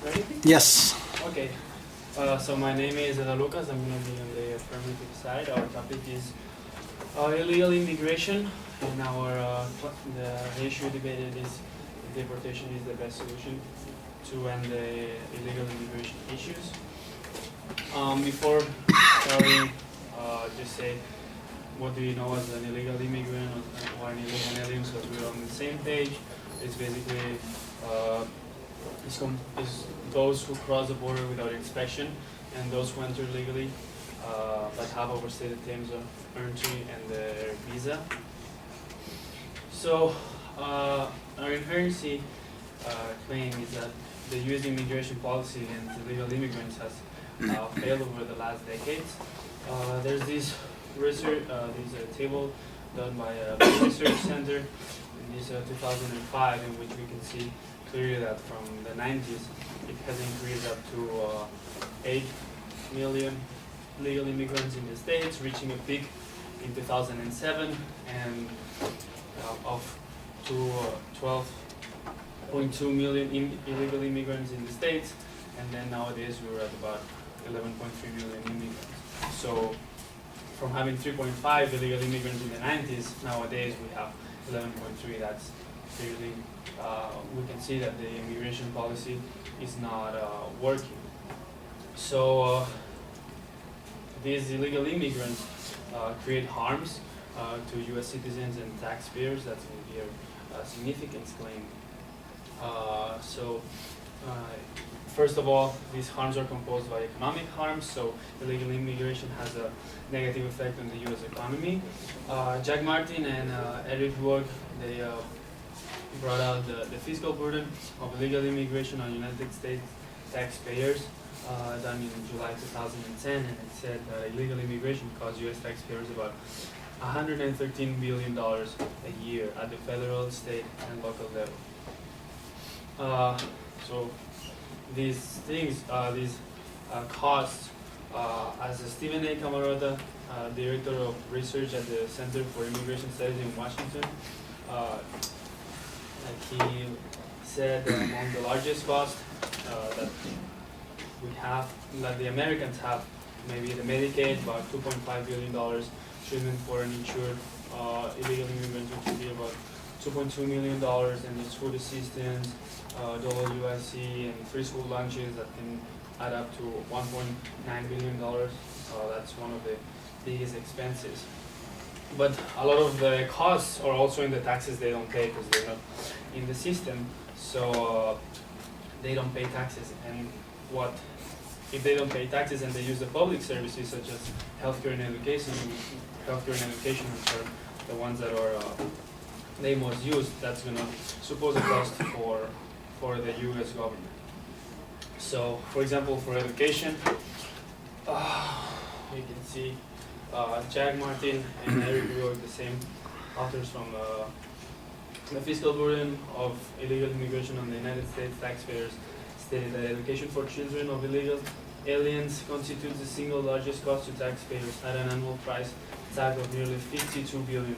Ready? Yes. Okay. So my name is Lucas. I'm going to be on the affirmative side. Our topic is illegal immigration, and the issue debated is deportation is the best solution to end the illegal immigration issues. Before starting, just say what do you know as an illegal immigrant or an illegal alien, so we're on the same page. It's basically is those who cross the border without inspection and those who enter legally but have overstayed the terms of entry and their visa. So our inherency claim is that the U.S. immigration policy against illegal immigrants has failed over the last decades. There's this research, this table done by a research center in this 2005, in which we can see clearly that from the 90s it has increased up to 8 million legal immigrants in the States, reaching a peak in 2007 and of to 12.2 million illegal immigrants in the States, and then nowadays we're at about 11.3 million immigrants. So from having 3.5 illegal immigrants in the 90s, nowadays we have 11.3. That's clearly, we can see that the immigration policy is not working. So these illegal immigrants create harms to U.S. citizens and taxpayers. That's in here significance claim. First of all, these harms are composed by economic harms, so illegal immigration has a negative effect on the U.S. economy. Jack Martin and Eric Ruog, they brought out the fiscal burden of illegal immigration on United States taxpayers done in July 2010, and it said that illegal immigration costs U.S. taxpayers about $113 billion a year at the federal, state, and local level. So these things, these costs, as Stephen A. Camarota, Director of Research at the Center for Immigration Studies in Washington, he said that among the largest costs that we have, that the Americans have, maybe the Medicaid, about $2.5 billion, treatment for uninsured illegal immigrants, which would be about $2.2 million, and the food assistance, WSC, and free school lunches that can add up to $1.9 billion. That's one of the biggest expenses. But a lot of the costs are also in the taxes they don't pay because they're not in the system. So they don't pay taxes. And if they don't pay taxes and they use the public services such as healthcare and education, which are the ones that are they most used, that's gonna suppose a cost for the U.S. government. So, for example, for education, you can see Jack Martin and Eric Ruog, the same authors from the fiscal burden of illegal immigration on the United States taxpayers, stated that education for children of illegal aliens constitutes the single largest cost to taxpayers at an annual price tag of nearly $52 billion.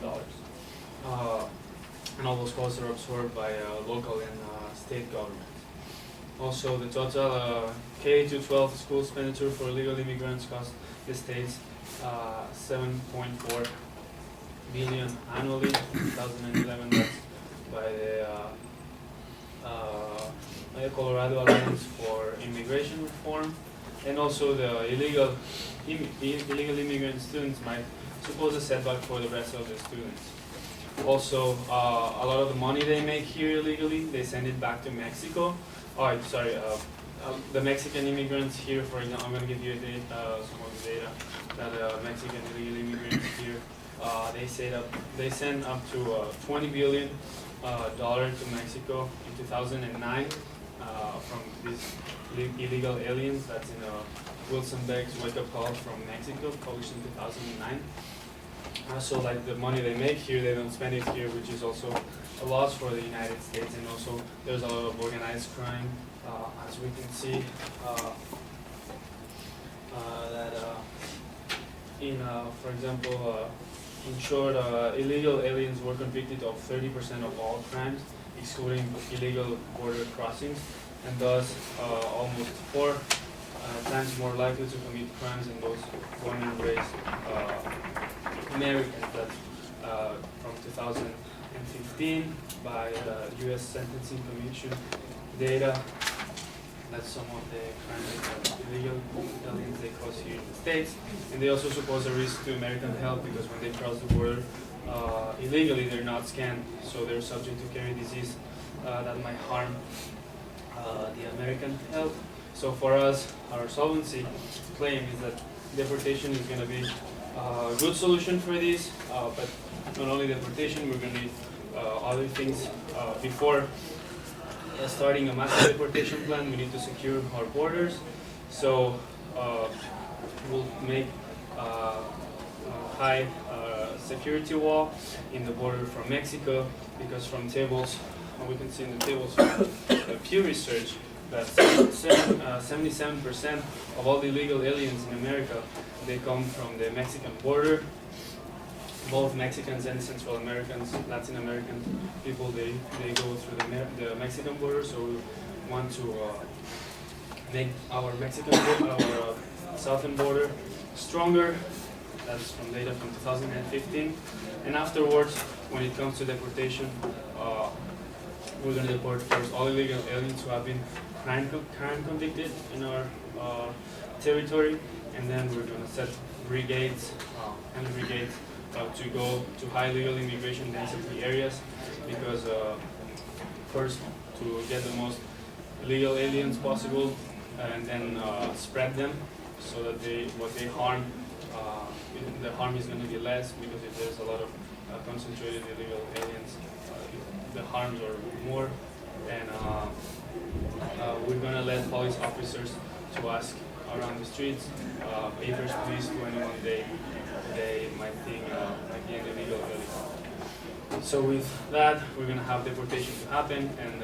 And all those costs are absorbed by local and state governments. Also, the total K-12 school expenditure for illegal immigrants cost the states $7.4 billion annually in 2011. That's by the Colorado Alliance for Immigration Reform. And also the illegal immigrant students might suppose a setback for the rest of the students. Also, a lot of the money they make here illegally, they send it back to Mexico. The Mexican immigrants here, for example, I'm going to give you some of the data that Mexican illegal immigrants here, they send up to $20 billion to Mexico in 2009 from these illegal aliens. That's in Wilson Beck's Wake Up Call from Mexico, published in 2009. So like the money they make here, they don't spend it here, which is also a loss for the United States. And also there's a lot of organized crime, as we can see, that for example, in short, illegal aliens were convicted of 30% of all crimes, excluding illegal border crossings. and thus almost 4 times more likely to commit crimes than those born and raised Americans. That's from 2015 by U.S. Sentencing Commission data. That's some of the crimes that illegal aliens they cause here in the States. And they also suppose a risk to American health because when they cross the border illegally, they're not scanned, so they're subject to carry disease that might harm the American health. So for us, our solvency claim is that deportation is going to be a good solution for this, but not only deportation, we're going to need other things before starting a massive deportation plan. We need to secure our borders. So we'll make a high security wall in the border from Mexico, because from tables, we can see in the tables from Pew Research that 77% of all the illegal aliens in America, they come from the Mexican border. Both Mexicans and Central Americans, Latin American people, they go through the Mexican border. So we want to make our Mexican border, our southern border stronger. That's from data from 2015. And afterwards, when it comes to deportation, we're going to deport first all illegal aliens who have been crime convicted in our territory, and then we're going to set brigades to go to high legal immigration density areas, because first to get the most illegal aliens possible, and then spread them so that what they harm, the harm is going to be less, because if there's a lot of concentrated illegal aliens, the harms are more. And we're going to let police officers to ask around the streets if there's police to anyone they might think might be an illegal alien. So with that, we're going to have deportation to happen, and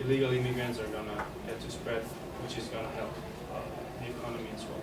illegal immigrants are going to get to spread, which is going to help the economy as well.